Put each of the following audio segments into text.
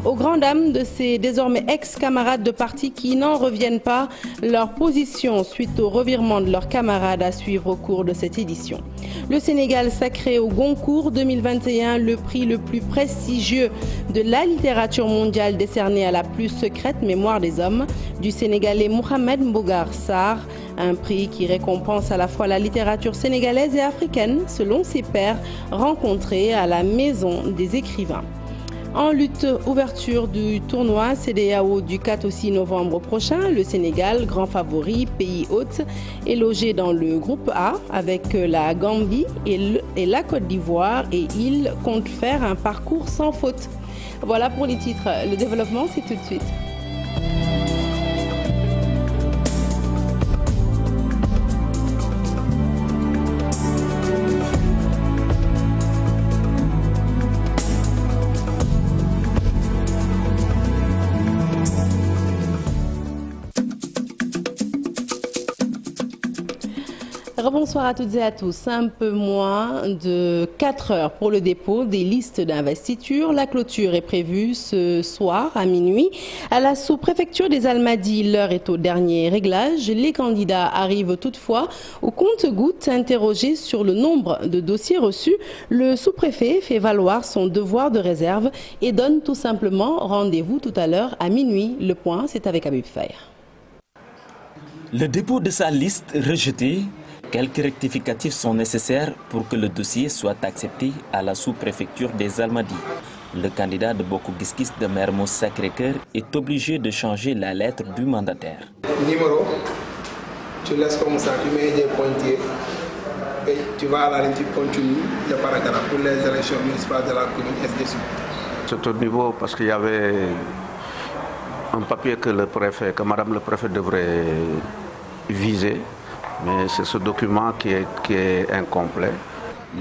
aux grandes dames de ces désormais ex-camarades de parti qui n'en reviennent pas. Leur position suite au revirement de leurs camarades à suivre au cours de cette édition. Le Sénégal sacré au Goncourt 2021, le prix le plus prestigieux de la littérature mondiale décerné à la plus secrète mémoire des hommes du Sénégalais Mohamed Mbougar Sarr. Un prix qui récompense à la fois la littérature sénégalaise et africaine selon ses pairs rencontrés à la Maison des écrivains. En lutte, ouverture du tournoi CEDEAO du 4 au 6 novembre prochain. Le Sénégal, grand favori, pays hôte, est logé dans le groupe A avec la Gambie et la Côte d'Ivoire et il compte faire un parcours sans faute. Voilà pour les titres. Le développement, c'est tout de suite. Bonsoir à toutes et à tous. Un peu moins de 4 heures pour le dépôt des listes d'investiture. La clôture est prévue ce soir à minuit. À la sous-préfecture des Almadies, l'heure est au dernier réglage. Les candidats arrivent toutefois au compte-gouttes. Interrogé sur le nombre de dossiers reçus, le sous-préfet fait valoir son devoir de réserve et donne tout simplement rendez-vous tout à l'heure à minuit. Le point, c'est avec Habib Faye. Le dépôt de sa liste rejetée. Quelques rectificatifs sont nécessaires pour que le dossier soit accepté à la sous-préfecture des Almadies. Le candidat de Bokk Gis Gis de Mermoz Sacré-Cœur est obligé de changer la lettre du mandataire. Numéro, tu laisses comme ça, tu mets des pointillés et tu vas à la ligne, tu continues le paragraphe pour les élections municipales de la commune SDSU. C'est au niveau parce qu'il y avait un papier que Madame le préfet devrait viser. Mais c'est ce document qui est incomplet.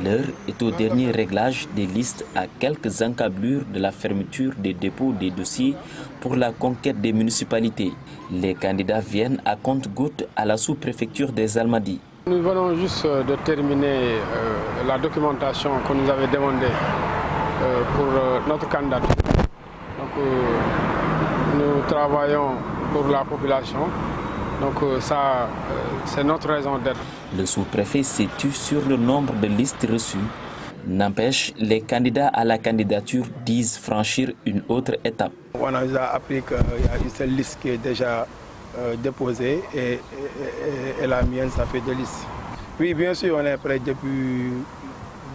L'heure est au dernier réglage des listes à quelques encablures de la fermeture des dépôts des dossiers pour la conquête des municipalités. Les candidats viennent à compte-gouttes à la sous-préfecture des Almadies. Nous venons juste de terminer la documentation qu'on nous avait demandée pour notre candidature. Donc, nous travaillons pour la population. Donc ça, c'est notre raison d'être. Le sous-préfet s'étue sur le nombre de listes reçues. N'empêche, les candidats à la candidature disent franchir une autre étape. On a déjà appris qu'il y a une seule liste qui est déjà déposée et la mienne, ça fait 2 listes. Oui, bien sûr, on est prêt depuis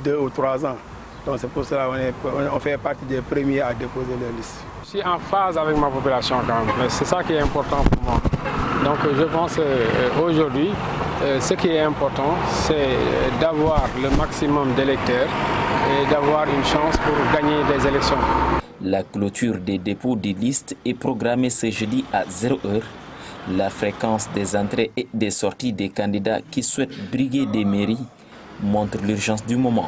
2 ou 3 ans. Donc c'est pour cela qu'on fait partie des premiers à déposer les listes. Je suis en phase avec ma population quand même. C'est ça qui est important pour moi. Donc je pense aujourd'hui, ce qui est important, c'est d'avoir le maximum d'électeurs et d'avoir une chance pour gagner des élections. La clôture des dépôts des listes est programmée ce jeudi à 0 heure. La fréquence des entrées et des sorties des candidats qui souhaitent briguer des mairies montre l'urgence du moment.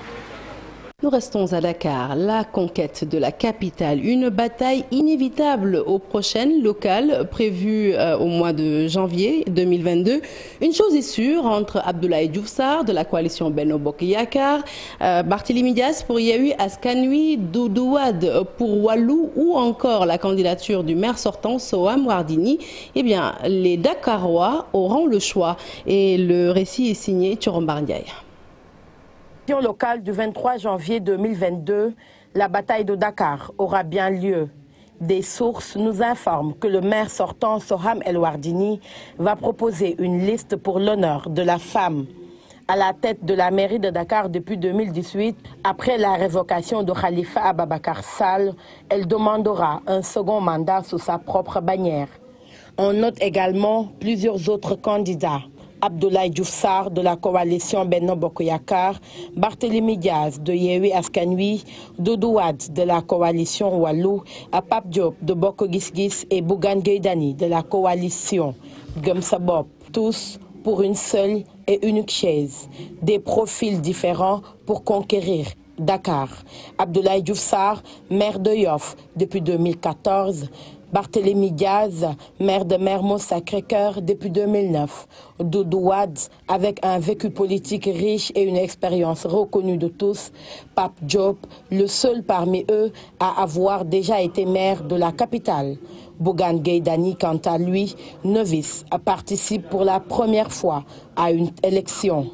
Nous restons à Dakar, la conquête de la capitale, une bataille inévitable aux prochaines locales prévues au mois de janvier 2022. Une chose est sûre, entre Abdoulaye Diouf Sarr de la coalition Benno Bokk Yakaar, Barthélémy Dias pour Yewwi Askan Wi, Doudou Wade pour Wallu ou encore la candidature du maire sortant Soham Wardini, eh bien les Dakarois auront le choix. Et le récit est signé Thiorombar Ndiaye. Locale du 23 janvier 2022, la bataille de Dakar aura bien lieu. Des sources nous informent que le maire sortant Soham El Wardini va proposer une liste pour l'honneur de la femme. À la tête de la mairie de Dakar depuis 2018, après la révocation de Khalifa Ababakar Sall, elle demandera un second mandat sous sa propre bannière. On note également plusieurs autres candidats. Abdoulaye Diouf Sarr de la coalition Benno Bokk Yakaar, Barthélémy Dias de Yewwi Askan Wi, Doudou Wade de la coalition Wallu, Pape Diop de Bokk Gis Gis et Bougane Gueye Dany de la coalition Gëm Sa Bopp, tous pour une seule et unique chaise. Des profils différents pour conquérir Dakar. Abdoulaye Diouf Sarr, maire de Yoff depuis 2014. Barthélémy Diaz, maire de Mermoz Sacré-Cœur depuis 2009. Doudou Wade, avec un vécu politique riche et une expérience reconnue de tous. Pape Diop, le seul parmi eux à avoir déjà été maire de la capitale. Bougane Gueye Dany, quant à lui, novice, participe pour la première fois à une élection.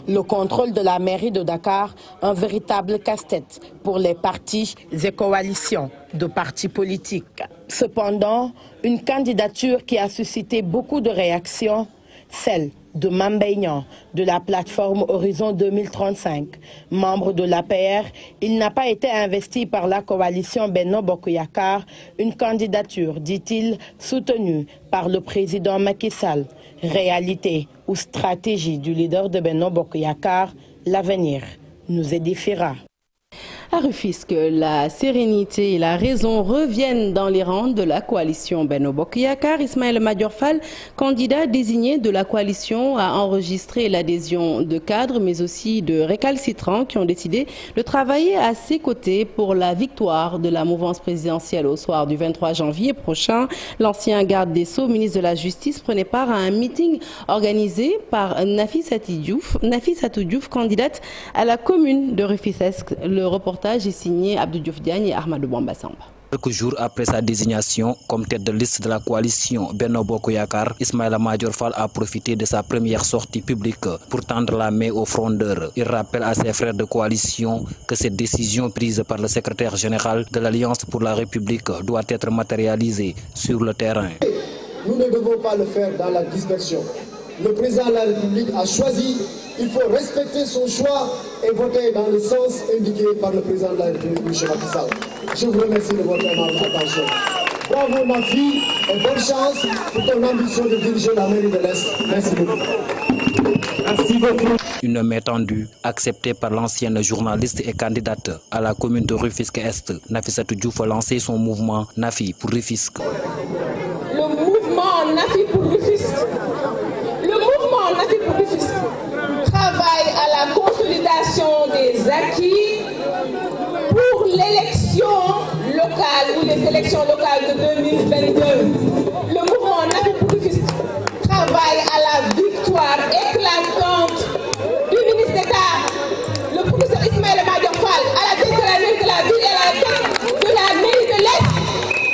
Le contrôle de la mairie de Dakar, un véritable casse-tête pour les partis et coalitions de partis politiques. Cependant, une candidature qui a suscité beaucoup de réactions, celle de Mame Mbaye Niang de la plateforme Horizon 2035. Membre de l'APR, il n'a pas été investi par la coalition Benno Bokk Yakaar, une candidature, dit-il, soutenue par le président Macky Sall. Réalité ou stratégie du leader de Benno Bokk Yakaar, l'avenir nous édifiera. À Rufisque, la sérénité et la raison reviennent dans les rangs de la coalition Benno Bokk Yakaar. Ismaïla Madior Fall, candidat désigné de la coalition, a enregistré l'adhésion de cadres mais aussi de récalcitrants qui ont décidé de travailler à ses côtés pour la victoire de la mouvance présidentielle au soir du 23 janvier prochain. L'ancien garde des Sceaux, ministre de la Justice, prenait part à un meeting organisé par Nafissatou Diouf, candidate à la commune de Rufisque. Le reportage est signé Abdou Diouf Diagne et Ahmadou Bamba Samba. Quelques jours après sa désignation comme tête de liste de la coalition Benno Bokk Yakaar, Ismaïla Madior Fall a profité de sa première sortie publique pour tendre la main aux frondeurs. Il rappelle à ses frères de coalition que cette décision prise par le secrétaire général de l'Alliance pour la République doit être matérialisée sur le terrain. Nous ne devons pas le faire dans la dispersion. Le président de la République a choisi, il faut respecter son choix et voter dans le sens indiqué par le président de la République, M. Macky Sall. Je vous remercie de votre aimable attention. Bravo ma fille et bonne chance pour ton ambition de diriger la mairie de l'Est. Merci beaucoup. Merci beaucoup. Une main tendue acceptée par l'ancienne journaliste et candidate à la commune de Rufisque-Est. Nafissatou Diouf a lancé son mouvement Nafi pour Rufisque. Le mouvement Nafi pour Rufisque. Nafi pour Rufisque travaille à la consolidation des acquis pour l'élection locale ou les élections locales de 2022. Le mouvement Nafi pour Rufisque travaille à la victoire éclatante du ministre d'État, le professeur Ismaïla Madior Fall, à la tête de la mairie de la ville et à la tête de la mairie de l'Est.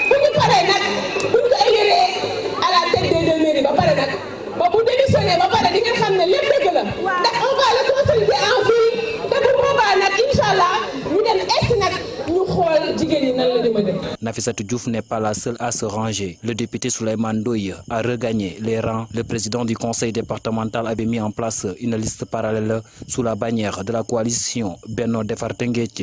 Bu ñu paree nag bu ñu ko élire à la tête des deux mairies ba pare nag ba bu démissionné ba pare di ngeen xam ne lépp dëgg la ndax on va le consolider en ville te bu boobaa nag incha allah ñu dem est nag ñu xool jigéen ñi nan la dama def. Nafissatou Diouf n'est pas la seule à se ranger. Le député Souleymane Ndoye a regagné les rangs. Le président du conseil départemental avait mis en place une liste parallèle sous la bannière de la coalition Benno Defar Tengueth.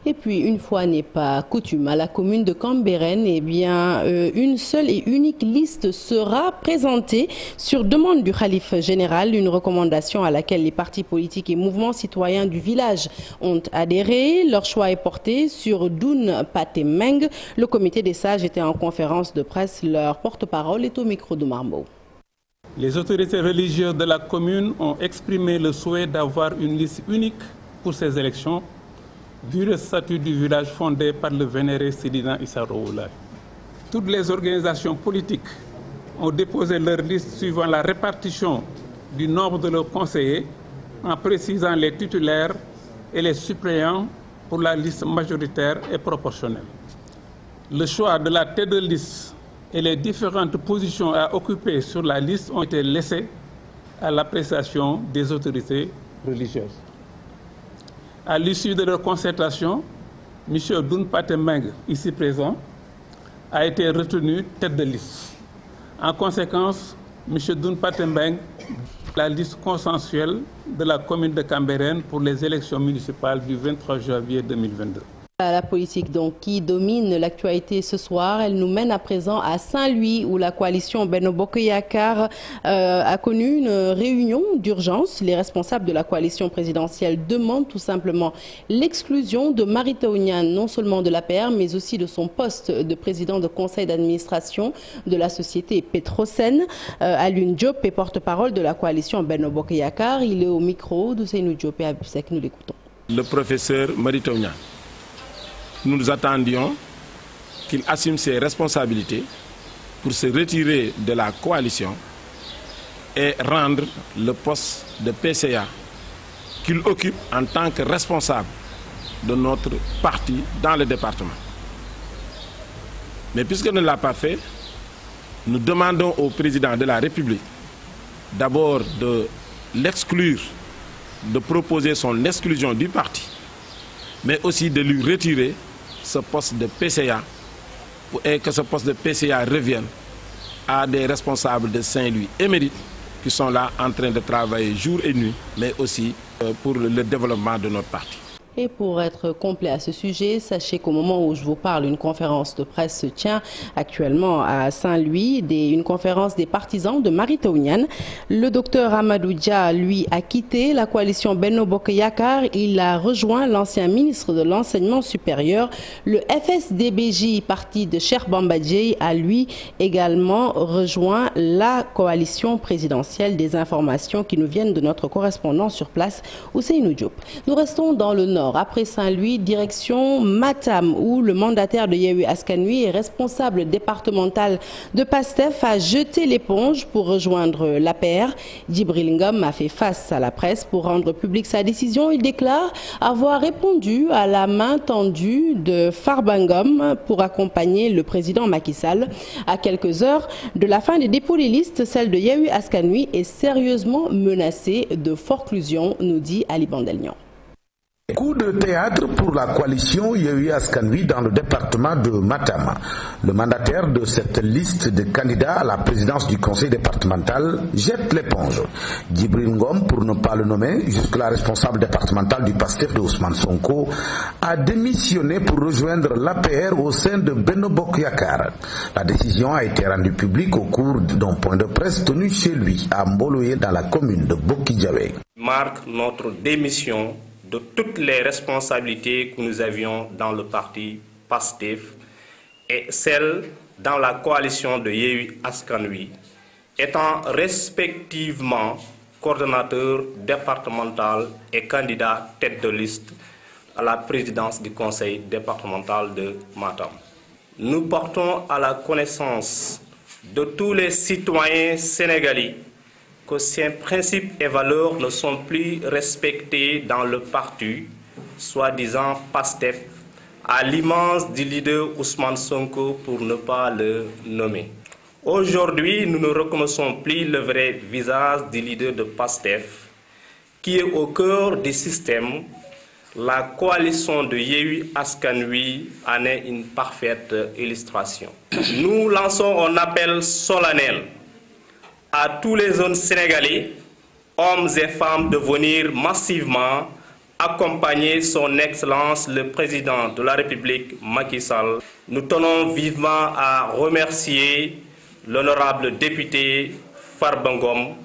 Et puis, une fois n'est pas coutume, à la commune de Cambérène, eh bien, une seule et unique liste sera présentée sur demande du khalife général, une recommandation à laquelle les partis politiques et mouvements citoyens du village ont adhéré. Leur choix est porté sur Doun Pathé Meng. Le comité des sages était en conférence de presse. Leur porte-parole est au micro de Marmot. Les autorités religieuses de la commune ont exprimé le souhait d'avoir une liste unique pour ces élections, vu le statut du village fondé par le vénéré Sidina Issa Rouhou Laye. Toutes les organisations politiques ont déposé leur liste suivant la répartition du nombre de leurs conseillers, en précisant les titulaires et les suppléants pour la liste majoritaire et proportionnelle. Le choix de la tête de liste et les différentes positions à occuper sur la liste ont été laissés à l'appréciation des autorités religieuses. À l'issue de leur concertation, M. Doun Pathé Meng, ici présent, a été retenu tête de liste. En conséquence, M. Doun Pathé Meng, la liste consensuelle de la commune de Cambérène pour les élections municipales du 23 janvier 2022. La politique donc qui domine l'actualité ce soir, elle nous mène à présent à Saint-Louis où la coalition Benno Bokk Yakaar a connu une réunion d'urgence. Les responsables de la coalition présidentielle demandent tout simplement l'exclusion de Mary Teuw Niane, non seulement de l'APR mais aussi de son poste de président de conseil d'administration de la société Petrosen. Alioune Diop est porte-parole de la coalition Benno Bokk Yakaar. Il est au micro d'Ousseynou Diop et Abib Seck, nous l'écoutons. le professeur Mary Teuw Niane. Nous attendions qu'il assume ses responsabilités pour se retirer de la coalition et rendre le poste de PCA qu'il occupe en tant que responsable de notre parti dans le département. Mais puisqu'il ne l'a pas fait, nous demandons au président de la République d'abord de l'exclure, de proposer son exclusion du parti, mais aussi de lui retirer ce poste de PCA et que ce poste de PCA revienne à des responsables de Saint-Louis émérites qui sont là en train de travailler jour et nuit, mais aussi pour le développement de notre parti. Et pour être complet à ce sujet, sachez qu'au moment où je vous parle, une conférence de presse se tient actuellement à Saint-Louis, une conférence des partisans de Mary Teuw Niane. Le docteur Amadou Dia, lui, a quitté la coalition Benno Bokk Yakaar. Il a rejoint l'ancien ministre de l'Enseignement supérieur. Le FSDBJ, parti de Cheikh Bamba Dièye, a lui également rejoint la coalition présidentielle. Des informations qui nous viennent de notre correspondant sur place, Ousseynou Diop. Nous restons dans le Nord. Après Saint-Louis, direction Matam, où le mandataire de Yewwi Askan Wi et responsable départemental de PASTEF a jeté l'éponge pour rejoindre l'APR. Djibril Ngom a fait face à la presse pour rendre publique sa décision. Il déclare avoir répondu à la main tendue de Farba Ngom pour accompagner le président Macky Sall. À quelques heures de la fin des dépôts des listes, celle de Yewwi Askan Wi est sérieusement menacée de forclusion, nous dit Ali Bandelnian. Coup de théâtre pour la coalition Yewwi Askan Wi dans le département de Matam. Le mandataire de cette liste de candidats à la présidence du conseil départemental jette l'éponge. Djibril Ngom, pour ne pas le nommer, jusque-là responsable départemental du PASTEF de Ousmane Sonko, a démissionné pour rejoindre l'APR au sein de Benno Bokk Yakaar. La décision a été rendue publique au cours d'un point de presse tenu chez lui à Mboloye dans la commune de Boki-Diawé. Marque notre démission de toutes les responsabilités que nous avions dans le parti PASTEF et celles dans la coalition de Yewwi Askan Wi, étant respectivement coordonnateur départemental et candidat tête de liste à la présidence du conseil départemental de Matam. Nous portons à la connaissance de tous les citoyens sénégalais que ces principes et valeurs ne sont plus respectés dans le parti, soi-disant PASTEF, à l'image du leader Ousmane Sonko pour ne pas le nommer. Aujourd'hui, nous ne reconnaissons plus le vrai visage du leader de PASTEF, qui est au cœur du système. La coalition de Yewwi Askan Wi en est une parfaite illustration. Nous lançons un appel solennel à tous les jeunes Sénégalais, hommes et femmes, de venir massivement accompagner son Excellence le Président de la République Macky Sall. Nous tenons vivement à remercier l'honorable député Farba Ngom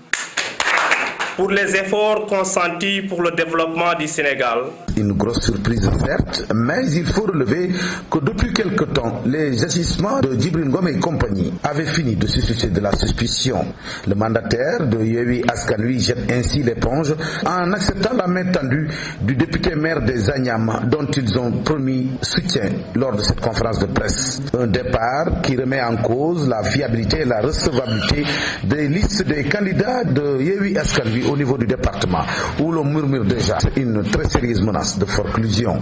pour les efforts consentis pour le développement du Sénégal. Une grosse surprise certes, mais il faut relever que depuis quelque temps, les agissements de Djibril Ngom et compagnie avaient fini de susciter de la suspicion. Le mandataire de Yewwi Askan Wi jette ainsi l'éponge en acceptant la main tendue du député maire des Agnam dont ils ont promis soutien lors de cette conférence de presse. Un départ qui remet en cause la fiabilité et la recevabilité des listes des candidats de Yewwi Askan Wi au niveau du département, où l'on murmure déjà une très sérieuse menace de forclusion.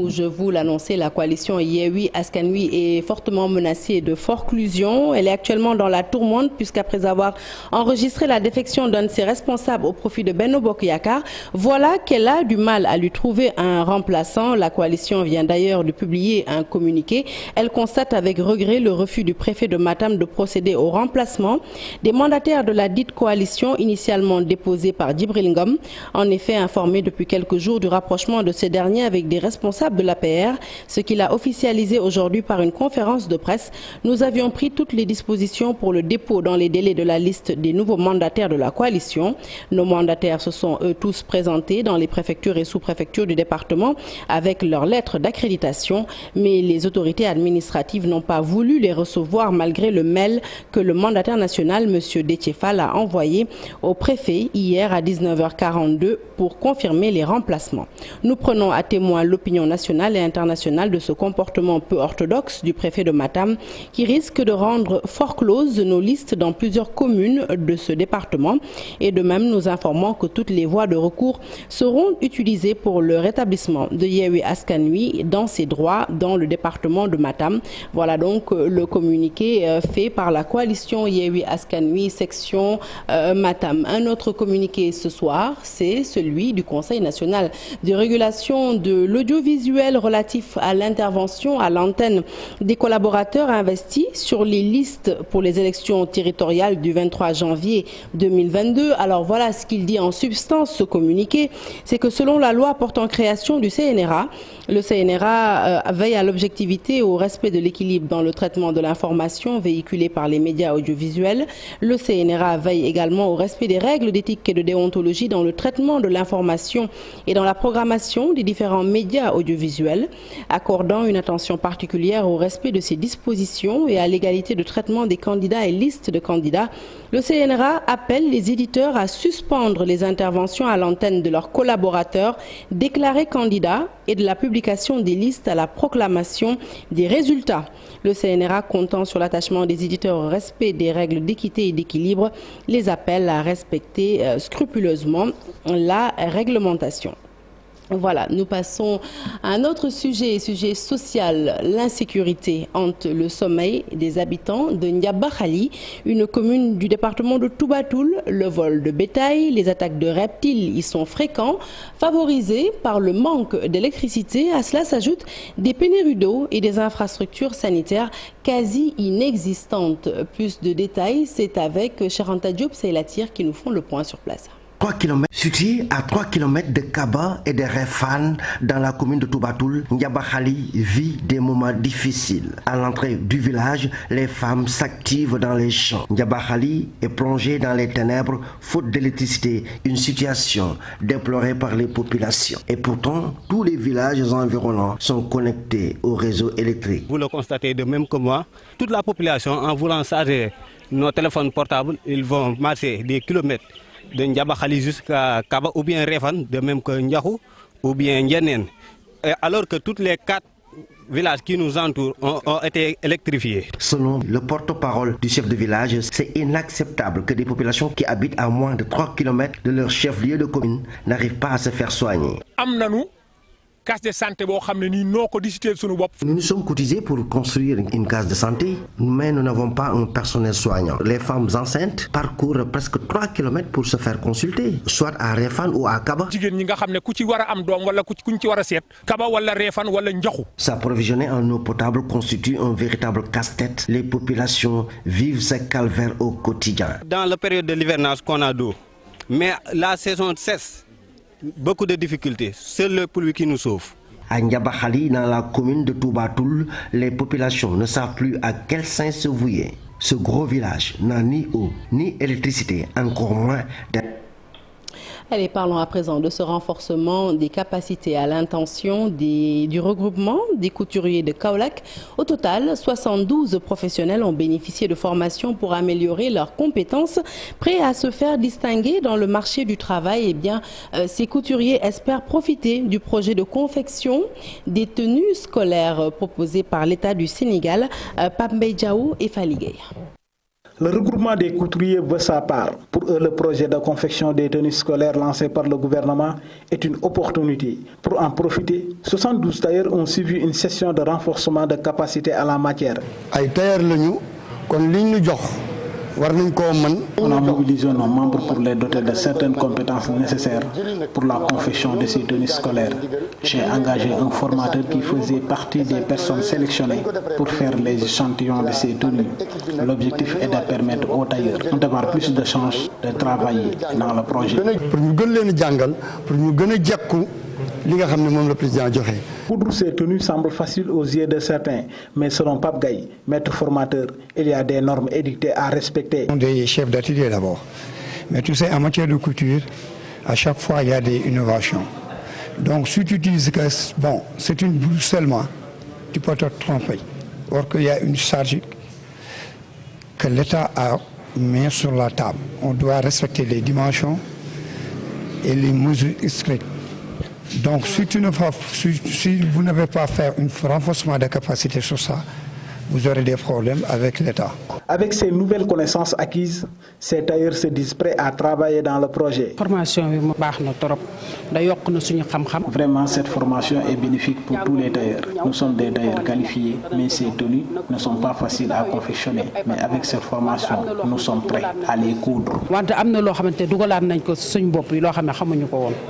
Je vous l'annonçais, la coalition Yewwi Askan Wi est fortement menacée de forclusion. Elle est actuellement dans la tourmente puisqu'après avoir enregistré la défection d'un de ses responsables au profit de Benno Bokk Yakaar, voilà qu'elle a du mal à lui trouver un remplaçant. La coalition vient d'ailleurs de publier un communiqué. Elle constate avec regret le refus du préfet de Matam de procéder au remplacement des mandataires de la dite coalition initialement déposée par Djibril Ngom. En effet, informé depuis quelques jours du rapprochement de ces derniers avec des responsables responsable de l'APR, ce qu'il a officialisé aujourd'hui par une conférence de presse. Nous avions pris toutes les dispositions pour le dépôt dans les délais de la liste des nouveaux mandataires de la coalition. Nos mandataires se sont eux tous présentés dans les préfectures et sous-préfectures du département avec leurs lettres d'accréditation, mais les autorités administratives n'ont pas voulu les recevoir malgré le mail que le mandataire national, M. Déthié Fall, a envoyé au préfet hier à 19h42 pour confirmer les remplacements. Nous prenons à témoin l'opinion nationale et internationale de ce comportement peu orthodoxe du préfet de Matam qui risque de rendre fort closes nos listes dans plusieurs communes de ce département. Et de même, nous informons que toutes les voies de recours seront utilisées pour le rétablissement de Yewwi Askan Wi dans ses droits dans le département de Matam. Voilà donc le communiqué fait par la coalition Yewwi Askan Wi section Matam. Un autre communiqué ce soir, c'est celui du Conseil national de régulation de l'audiovisuel relatif à l'intervention à l'antenne des collaborateurs investis sur les listes pour les élections territoriales du 23 janvier 2022. Alors voilà ce qu'il dit en substance, ce communiqué, c'est que selon la loi portant création du CNRA, le CNRA veille à l'objectivité et au respect de l'équilibre dans le traitement de l'information véhiculée par les médias audiovisuels. Le CNRA veille également au respect des règles d'éthique et de déontologie dans le traitement de l'information et dans la programmation des différents médias audiovisuels, accordant une attention particulière au respect de ces dispositions et à l'égalité de traitement des candidats et listes de candidats. Le CNRA appelle les éditeurs à suspendre les interventions à l'antenne de leurs collaborateurs déclarés candidats et de la publication des listes à la proclamation des résultats. Le CNRA, comptant sur l'attachement des éditeurs au respect des règles d'équité et d'équilibre, les appelle à respecter scrupuleusement la réglementation. Voilà, nous passons à un autre sujet social. L'insécurité hante le sommeil des habitants de Ndiabakhali, une commune du département de Toubatoul. Le vol de bétail, les attaques de reptiles y sont fréquents, favorisés par le manque d'électricité. À cela s'ajoutent des pénuries d'eau et des infrastructures sanitaires quasi inexistantes. Plus de détails, c'est avec Charanta Diop Seylatir qui nous font le point sur place. 3 km. Situé à 3 km de Kaba et de Réfane, dans la commune de Toubatoul, Ndiabakhali vit des moments difficiles. À l'entrée du village, les femmes s'activent dans les champs. Ndiabakhali est plongé dans les ténèbres faute d'électricité, une situation déplorée par les populations. Et pourtant, tous les villages environnants sont connectés au réseau électrique. Vous le constatez de même que moi, toute la population, en voulant charger nos téléphones portables, ils vont marcher des kilomètres de Ndiabakhali jusqu'à Kaba ou bien Réfane, de même que Ndiakhou ou bien Ndianen. Alors que toutes les 4 villages qui nous entourent ont été électrifiés. Selon le porte-parole du chef de village, c'est inacceptable que des populations qui habitent à moins de 3 km de leur chef-lieu de commune n'arrivent pas à se faire soigner. Nous nous sommes cotisés pour construire une case de santé, mais nous n'avons pas un personnel soignant. Les femmes enceintes parcourent presque 3 km pour se faire consulter, soit à Réfane ou à Kaba. S'approvisionner en eau potable constitue un véritable casse-tête. Les populations vivent ces calvaires au quotidien. Dans la période de l'hivernage qu'on a d'eau, mais la saison cesse. Beaucoup de difficultés, c'est le pluie qui nous sauve. À Ndiabakhali, dans la commune de Toubatoul, les populations ne savent plus à quel saint se vouer. Ce gros village n'a ni eau, ni électricité, encore moins Allez, parlons à présent de ce renforcement des capacités à l'intention du regroupement des couturiers de Kaolack. Au total, 72 professionnels ont bénéficié de formations pour améliorer leurs compétences. Prêts à se faire distinguer dans le marché du travail, eh bien, ces couturiers espèrent profiter du projet de confection des tenues scolaires proposées par l'État du Sénégal, Pambay Diaw et Faligay. Le regroupement des couturiers veut sa part. Pour eux, le projet de confection des tenues scolaires lancé par le gouvernement est une opportunité. Pour en profiter, 72 tailleurs ont suivi une session de renforcement de capacité à la matière. On a mobilisé nos membres pour les doter de certaines compétences nécessaires pour la confection de ces tenues scolaires. J'ai engagé un formateur qui faisait partie des personnes sélectionnées pour faire les échantillons de ces tenues. L'objectif est de permettre aux tailleurs d'avoir plus de chances de travailler dans le projet. Pour nous le président joxe. Coudre ces tenues semble facile aux yeux de certains, mais selon Pape Gaye, maître formateur, il y a des normes édictées à respecter. Des chefs d'atelier d'abord, mais tu sais, en matière de couture, à chaque fois il y a des innovations. Donc si tu dis que bon, c'est une blouse seulement, tu peux te tromper. Or qu'il y a une charge que l'État a mis sur la table. On doit respecter les dimensions et les mesures strictes. Donc si vous n'avez pas fait un renforcement de capacité sur ça, vous aurez des problèmes avec l'État. Avec ces nouvelles connaissances acquises, ces tailleurs se disent prêts à travailler dans le projet. Vraiment, cette formation est bénéfique pour tous les tailleurs. Nous sommes des tailleurs qualifiés, mais ces tenues ne sont pas faciles à confectionner. Mais avec cette formation, nous sommes prêts à les coudre.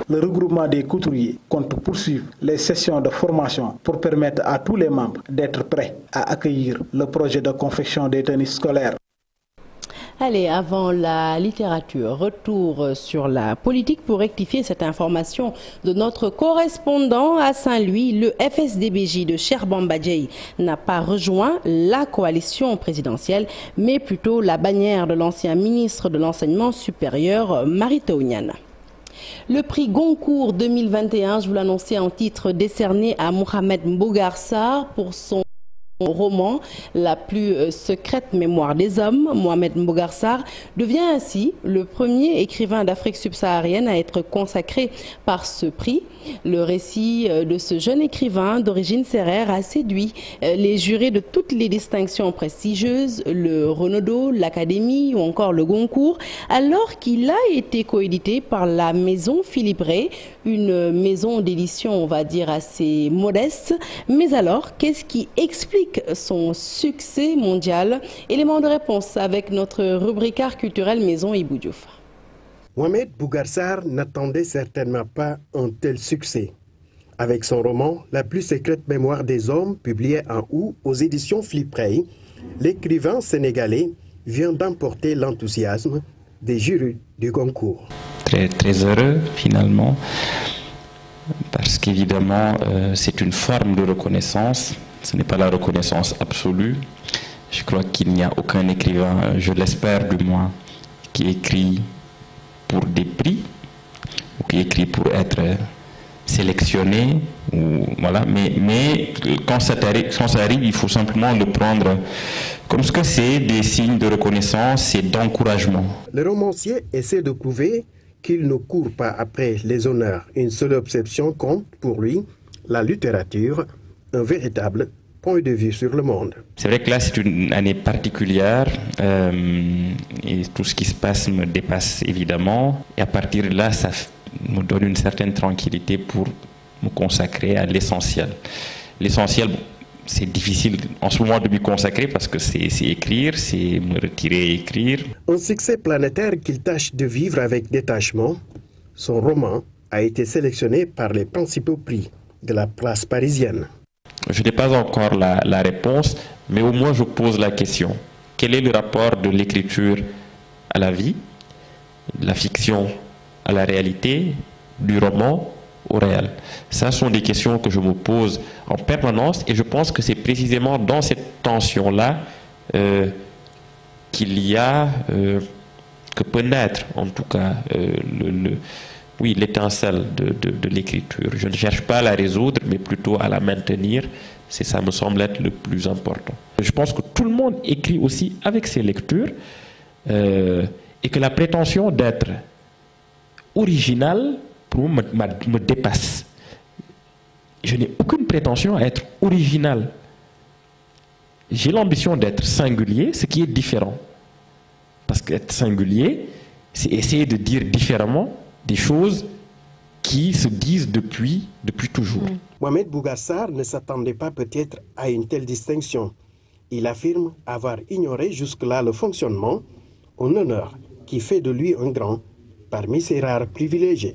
Le regroupement des couturiers compte poursuivre les sessions de formation pour permettre à tous les membres d'être prêts à accueillir le projet de confection des tenues scolaires. Allez, avant la littérature, retour sur la politique pour rectifier cette information de notre correspondant à Saint-Louis. Le FSDBJ de Cheikh Bamba Dièye n'a pas rejoint la coalition présidentielle, mais plutôt la bannière de l'ancien ministre de l'Enseignement supérieur, Mary Teuw Niane. Le prix Goncourt 2021, je vous l'annonçais en titre, décerné à Mohamed Mbougar Sarr pour son roman La plus secrète mémoire des hommes. Mohamed Mbougar Sarr devient ainsi le premier écrivain d'Afrique subsaharienne à être consacré par ce prix. Le récit de ce jeune écrivain d'origine sérère a séduit les jurés de toutes les distinctions prestigieuses, le Renaudot, l'Académie ou encore le Goncourt, alors qu'il a été coédité par la maison Philippe Ray, une maison d'édition, on va dire, assez modeste. Mais alors, qu'est-ce qui explique son succès mondial? Élément de réponse avec notre rubrique art culturel Maison Ibou Diouf. Mohamed Mbougar Sarr n'attendait certainement pas un tel succès. Avec son roman La plus secrète mémoire des hommes, publié en août aux éditions Philippe Ray, l'écrivain sénégalais vient d'emporter l'enthousiasme des jurys du Goncourt. Très heureux finalement, parce qu'évidemment c'est une forme de reconnaissance. Ce n'est pas la reconnaissance absolue. Je crois qu'il n'y a aucun écrivain, je l'espère du moins, qui écrit pour des prix ou qui écrit pour être sélectionné. Ou, voilà. Mais quand ça arrive, il faut simplement le prendre comme ce que c'est, des signes de reconnaissance et d'encouragement. Le romancier essaie de prouver qu'il ne court pas après les honneurs. Une seule obsession compte pour lui, la littérature, un véritable point de vue sur le monde. C'est vrai que là, c'est une année particulière et tout ce qui se passe me dépasse évidemment. Et à partir de là, ça me donne une certaine tranquillité pour me consacrer à l'essentiel. L'essentiel, c'est difficile en ce moment de m'y consacrer parce que c'est écrire, c'est me retirer et écrire. Un succès planétaire qu'il tâche de vivre avec détachement, son roman a été sélectionné par les principaux prix de la place parisienne. Je n'ai pas encore la réponse, mais au moins je pose la question. Quel est le rapport de l'écriture à la vie, de la fiction à la réalité, du roman au réel? Ça sont des questions que je me pose en permanence et je pense que c'est précisément dans cette tension-là qu'il y a, que peut naître en tout cas oui, l'étincelle de l'écriture. Je ne cherche pas à la résoudre, mais plutôt à la maintenir. Ça me semble être le plus important. Je pense que tout le monde écrit aussi avec ses lectures et que la prétention d'être original, pour moi, me dépasse. Je n'ai aucune prétention à être original. J'ai l'ambition d'être singulier, ce qui est différent. Parce qu'être singulier, c'est essayer de dire différemment des choses qui se disent depuis toujours. Mohamed Mbougar Sarr ne s'attendait pas peut-être à une telle distinction. Il affirme avoir ignoré jusque-là le fonctionnement, un honneur qui fait de lui un grand parmi ses rares privilégiés.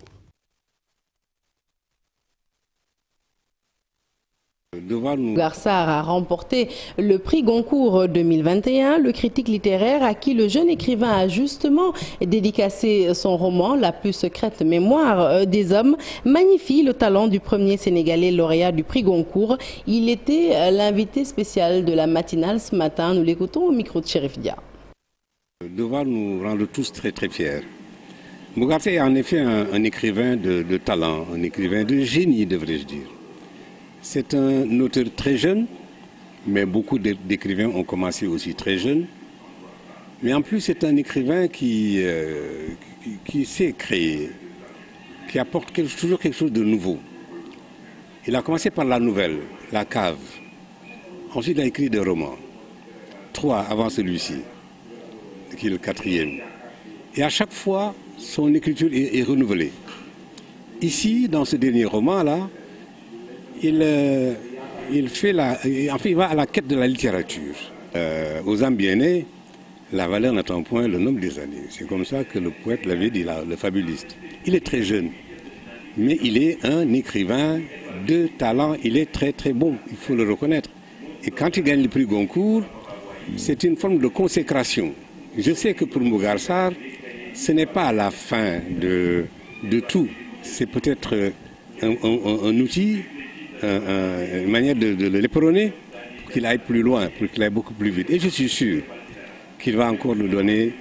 Bougar Sarr a remporté le prix Goncourt 2021. Le critique littéraire à qui le jeune écrivain a justement dédicacé son roman La plus secrète mémoire des hommes magnifie le talent du premier Sénégalais lauréat du prix Goncourt. Il était l'invité spécial de la matinale ce matin. Nous l'écoutons au micro de Chérif Dia. Devoir nous rendre tous très très fiers. Bougar Sarr est en effet un écrivain de talent, un écrivain de génie, devrais-je dire. C'est un auteur très jeune, mais beaucoup d'écrivains ont commencé aussi très jeunes. Mais en plus, c'est un écrivain qui sait créer, qui apporte toujours quelque chose de nouveau. Il a commencé par la nouvelle, La Cave. Ensuite, il a écrit des romans, 3 avant celui-ci, qui est le 4e. Et à chaque fois, son écriture est renouvelée. Ici, dans ce dernier roman-là, il va à la quête de la littérature. Aux âmes bien nées, la valeur n'attend point le nombre des années. C'est comme ça que le poète l'avait dit, le fabuliste. Il est très jeune, mais il est un écrivain de talent. Il est très très bon, il faut le reconnaître. Et quand il gagne le prix Goncourt, c'est une forme de consécration. Je sais que pour Bougar Sarr, ce n'est pas la fin de tout. C'est peut-être un outil, une manière de l'éperonner pour qu'il aille plus loin, pour qu'il aille beaucoup plus vite. Et je suis sûr qu'il va encore nous donner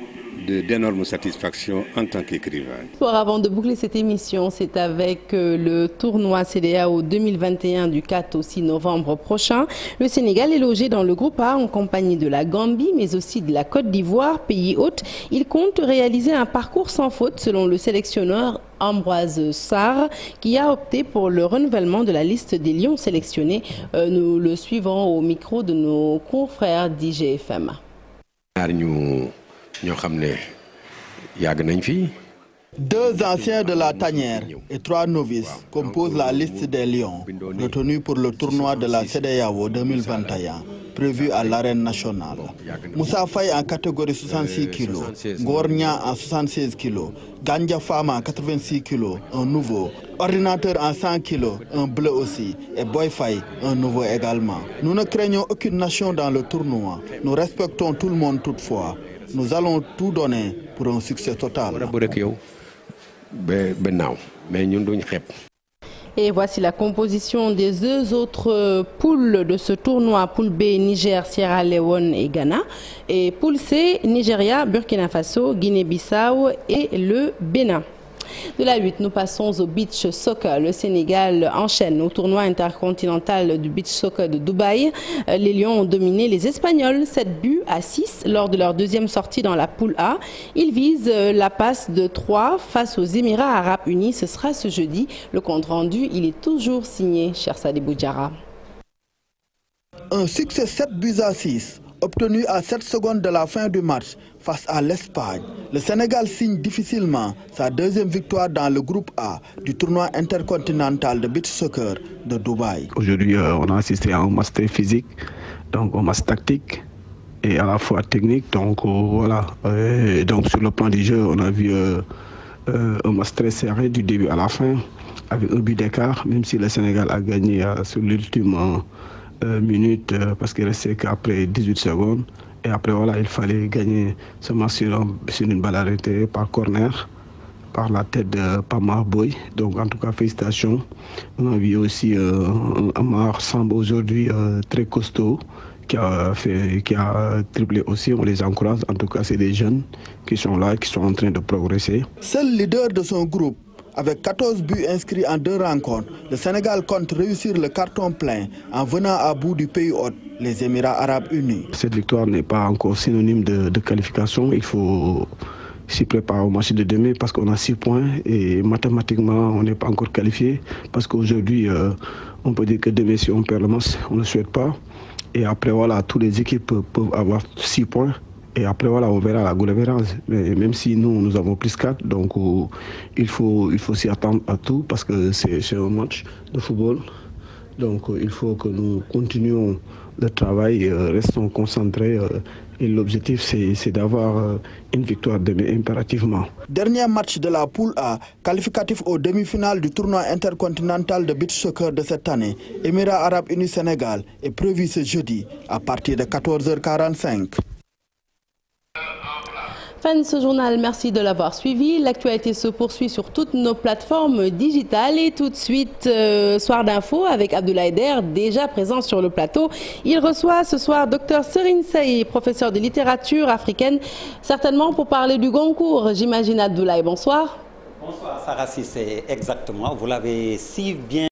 d'énormes satisfactions en tant qu'écrivain. Avant de boucler cette émission, c'est avec le tournoi CEDEAO 2021 du 4 au 6 novembre prochain. Le Sénégal est logé dans le groupe A en compagnie de la Gambie, mais aussi de la Côte d'Ivoire, pays hôte. Il compte réaliser un parcours sans faute selon le sélectionneur Ambroise Sarr, qui a opté pour le renouvellement de la liste des lions sélectionnés. Nous le suivons au micro de nos confrères d'IGFM. Deux anciens de la tanière et 3 novices composent la liste des lions retenus pour le tournoi de la CEDEAO 2021 prévu à l'arène nationale. Moussa Faye en catégorie 66 kg, Gornia en 76 kg, Ganja Fama en 86 kg, un nouveau, Ordinateur en 100 kg, un bleu aussi, et Boy Faye, un nouveau également. Nous ne craignons aucune nation dans le tournoi, nous respectons tout le monde toutefois. Nous allons tout donner pour un succès total. Et voici la composition des 2 autres poules de ce tournoi. Poule B, Niger, Sierra Leone et Ghana. Et poule C, Nigeria, Burkina Faso, Guinée-Bissau et le Bénin. De la 8, nous passons au beach soccer. Le Sénégal enchaîne au tournoi intercontinental du beach soccer de Dubaï. Les Lions ont dominé les Espagnols 7-6 lors de leur 2e sortie dans la poule A. Ils visent la passe de 3 face aux Émirats Arabes Unis. Ce sera ce jeudi. Le compte rendu, il est toujours signé, cher Sadibou Diarra. Un succès 7-6. Obtenu à 7 secondes de la fin du match face à l'Espagne, le Sénégal signe difficilement sa 2e victoire dans le groupe A du tournoi intercontinental de beach soccer de Dubaï. Aujourd'hui, on a assisté à un match très physique, donc un match tactique et à la fois technique. Donc voilà. Et donc sur le plan du jeu, on a vu un match très serré du début à la fin, avec un but d'écart, même si le Sénégal a gagné sur l'ultime minutes parce qu'il restait qu'après 18 secondes et après voilà il fallait gagner ce match sur une balle arrêtée par corner par la tête de Pamar Boy. Donc en tout cas félicitations. On a vu aussi Amar Samba aujourd'hui très costaud qui a triplé aussi. On les encourage, en tout cas c'est des jeunes qui sont là, qui sont en train de progresser. Seul leader de son groupe, avec 14 buts inscrits en 2 rencontres, le Sénégal compte réussir le carton plein en venant à bout du pays hôte, les Émirats Arabes Unis. Cette victoire n'est pas encore synonyme de qualification. Il faut s'y préparer au match de demain parce qu'on a 6 points et mathématiquement on n'est pas encore qualifié parce qu'aujourd'hui on peut dire que demain si on perd le match, on ne le souhaite pas. Et après voilà, toutes les équipes peuvent avoir 6 points. Et après, voilà, on verra la gouvernance. Mais même si nous avons plus 4, donc il faut s'y attendre à tout parce que c'est un match de football. Donc il faut que nous continuions le travail, restons concentrés. Et l'objectif, c'est d'avoir une victoire demain impérativement. Dernier match de la poule A, qualificatif aux demi-finales du tournoi intercontinental de beach soccer de cette année, Émirats Arabes Unis Sénégal, est prévu ce jeudi à partir de 14h45. Fin de ce journal, merci de l'avoir suivi. L'actualité se poursuit sur toutes nos plateformes digitales et tout de suite, Soir d'info avec Abdoulaye Der, déjà présent sur le plateau. Il reçoit ce soir Dr Serine Saï, professeur de littérature africaine, certainement pour parler du Goncourt. J'imagine Abdoulaye, bonsoir. Bonsoir Sarah Cissé, exactement, vous l'avez si bien